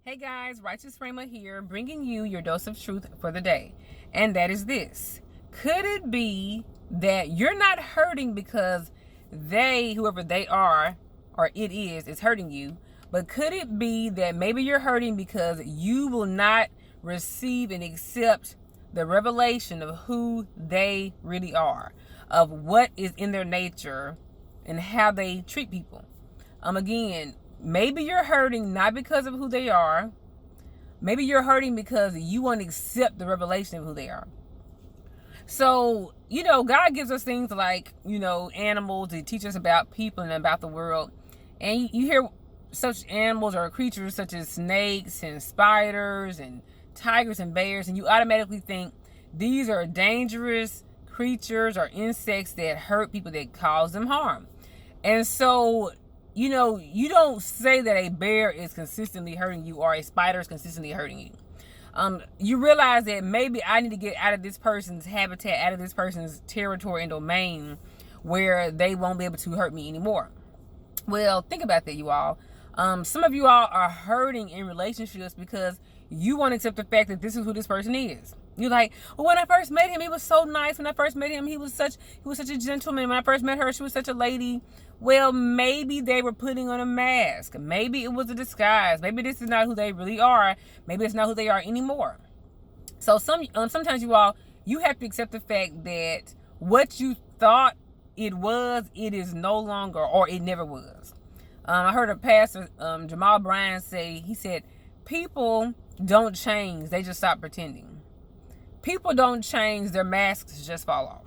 Hey guys, Righteous Framer here, bringing you your dose of truth for the day. And that is this. Could it be that you're not hurting because they, whoever they are, or it is hurting you? But could it be that maybe you're hurting because you will not receive and accept the revelation of who they really are, of what is in their nature and how they treat people? Again, maybe you're hurting not because of who they are. Maybe you're hurting because you won't accept the revelation of who they are. So, God gives us things like, animals to teach us about people and about the world. And you hear such animals or creatures such as snakes and spiders and tigers and bears, and you automatically think these are dangerous creatures or insects that hurt people, that cause them harm. And so, you don't say that a bear is consistently hurting you or a spider is consistently hurting you. You realize that maybe I need to get out of this person's habitat, out of this person's territory and domain where they won't be able to hurt me anymore. Well, think about that, you all. Some of you all are hurting in relationships because you won't accept the fact that this is who this person is. You're like, well, when I first met him, he was so nice. When I first met him, he was such a gentleman. When I first met her, she was such a lady. Well, maybe they were putting on a mask. Maybe it was a disguise. Maybe this is not who they really are. Maybe it's not who they are anymore. So sometimes you have to accept the fact that what you thought it was, it is no longer, or it never was. I heard a pastor, Jamal Bryan, he said, people don't change, they just stop pretending. People don't change, their masks just fall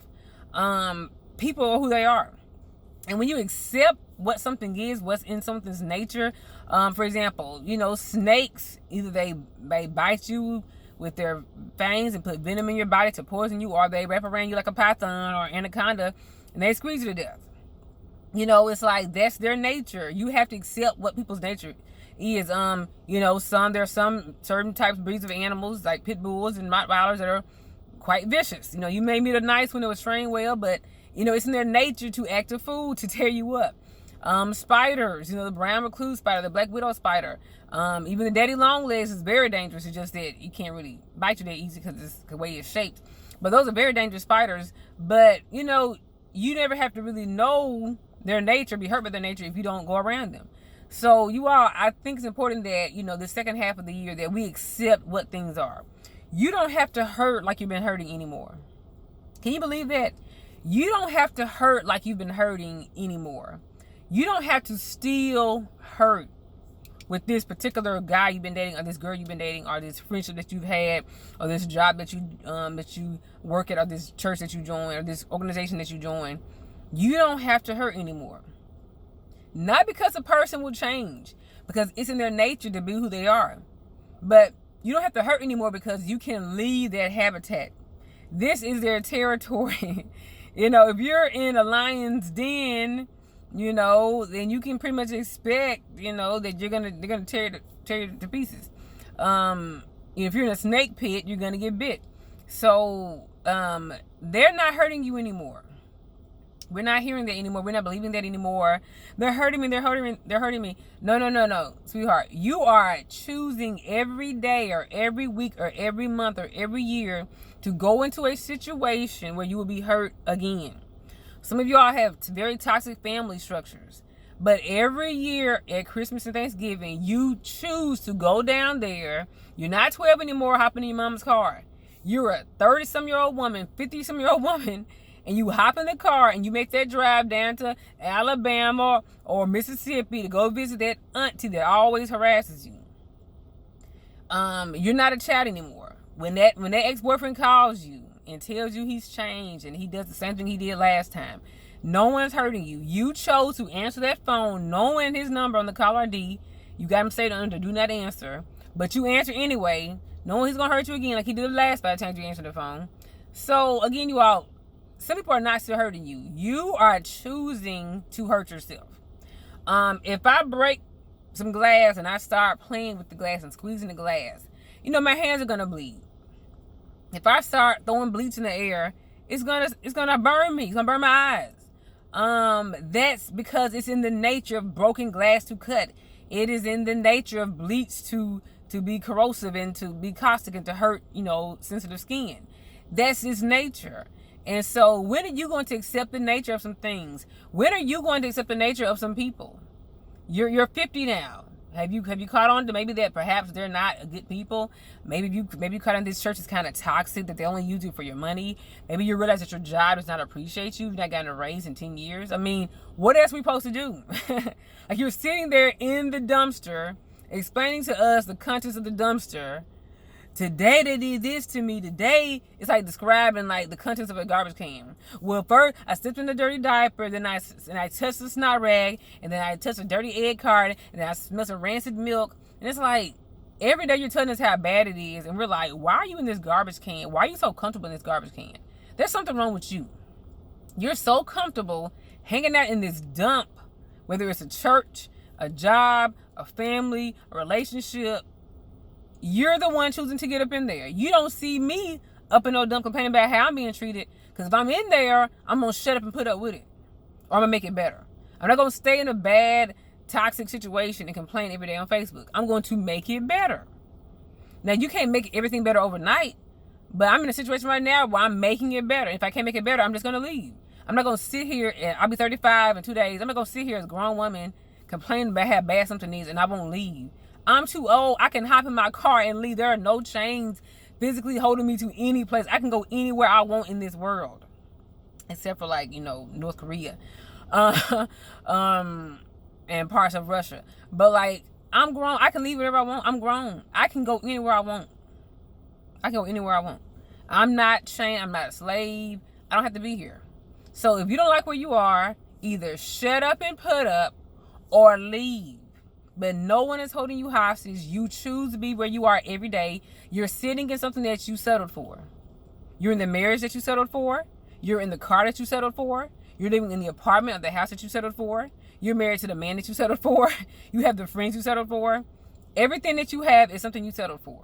off. People are who they are. And when you accept what something is, what's in something's nature, for example, snakes, either they bite you with their fangs and put venom in your body to poison you, or they wrap around you like a python or anaconda and they squeeze you to death. It's like that's their nature. You have to accept what people's nature is. There's some certain types, breeds of animals like pit bulls and Rottweilers that are quite vicious. You may meet a nice one that was trained well, but it's in their nature to act a fool, to tear you up. Spiders, the brown recluse spider, the black widow spider, even the daddy long legs is very dangerous. It's just that you can't really bite you that easy because it's the way it's shaped. But those are very dangerous spiders. But you never have to really know their nature, be hurt by their nature if you don't go around them. So I think it's important that, the second half of the year that we accept what things are. You don't have to hurt like you've been hurting anymore. Can you believe that? You don't have to hurt like you've been hurting anymore. You don't have to still hurt with this particular guy you've been dating, or this girl you've been dating, or this friendship that you've had, or this job that you work at, or this church that you join, or this organization that you join. You don't have to hurt anymore. Not because a person will change, because it's in their nature to be who they are. But you don't have to hurt anymore because you can leave that habitat. This is their territory. If you're in a lion's den, then you can pretty much expect, that they're gonna tear you to pieces. If you're in a snake pit, you're gonna get bit. So they're not hurting you anymore. We're not hearing that anymore. We're not believing that anymore. They're hurting me. They're hurting me. No, sweetheart. You are choosing every day or every week or every month or every year to go into a situation where you will be hurt again. Some of y'all have very toxic family structures. But every year at Christmas and Thanksgiving, you choose to go down there. You're not 12 anymore hopping in your mama's car. You're a 30-some-year-old woman, 50-some-year-old woman, and you hop in the car and you make that drive down to Alabama or Mississippi to go visit that auntie that always harasses you. You're not a child anymore. When that ex-boyfriend calls you and tells you he's changed and he does the same thing he did last time, no one's hurting you. You chose to answer that phone knowing his number on the caller ID. You got him set under do not answer, but you answer anyway, knowing he's gonna hurt you again like he did the last 5 times you answered the phone. So again, some people are not still hurting you. You are choosing to hurt yourself. If I break some glass and I start playing with the glass and squeezing the glass, my hands are gonna bleed. If I start throwing bleach in the air, it's gonna burn me. It's gonna burn my eyes. That's because it's in the nature of broken glass to cut. It is in the nature of bleach to be corrosive and to be caustic and to hurt, sensitive skin. That's its nature. And so when are you going to accept the nature of some things? When are you going to accept the nature of some people? You're 50 now. Have you caught on to maybe that perhaps they're not good people? Maybe you caught on this church is kind of toxic, that they only use you for your money. Maybe you realize that your job does not appreciate you. You've not gotten a raise in 10 years. I mean, what else are we supposed to do? Like, you're sitting there in the dumpster explaining to us the contents of the dumpster. Today they did this to me. Today it's like describing like the contents of a garbage can. Well, first I stepped in the dirty diaper, then I touched the snot rag, and then I touched a dirty egg carton, and then I smelled some rancid milk. And it's like every day you're telling us how bad it is, and we're like, why are you in this garbage can? Why are you so comfortable in this garbage can? There's something wrong with you. You're so comfortable hanging out in this dump, whether it's a church, a job, a family, a relationship. You're the one choosing to get up in there. You don't see me up in no dump complaining about how I'm being treated. Because if I'm in there, I'm going to shut up and put up with it. Or I'm going to make it better. I'm not going to stay in a bad, toxic situation and complain every day on Facebook. I'm going to make it better. Now, you can't make everything better overnight. But I'm in a situation right now where I'm making it better. If I can't make it better, I'm just going to leave. I'm not going to sit here, and I'll be 35 in 2 days. I'm not going to sit here as a grown woman complaining about how bad something is and I won't leave. I'm too old. I can hop in my car and leave. There are no chains physically holding me to any place. I can go anywhere I want in this world, except for North Korea, and parts of Russia. But I'm grown. I can leave wherever I want. I'm grown. I can go anywhere I want. I'm not chained. I'm not a slave. I don't have to be here. So if you don't like where you are, either shut up and put up or leave. But no one is holding you hostage. You choose to be where you are every day. You're sitting in something that you settled for. You're in the marriage that you settled for. You're in the car that you settled for. You're living in the apartment or the house that you settled for. You're married to the man that you settled for. You have the friends you settled for. Everything that you have is something you settled for.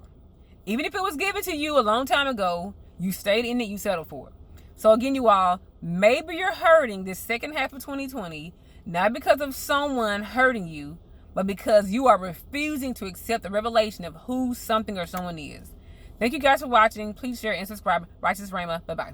Even if it was given to you a long time ago, you stayed in it, you settled for it. So again, you all, maybe you're hurting this second half of 2020, not because of someone hurting you, but because you are refusing to accept the revelation of who something or someone is. Thank you guys for watching. Please share and subscribe. Righteous Rhema. Bye-bye.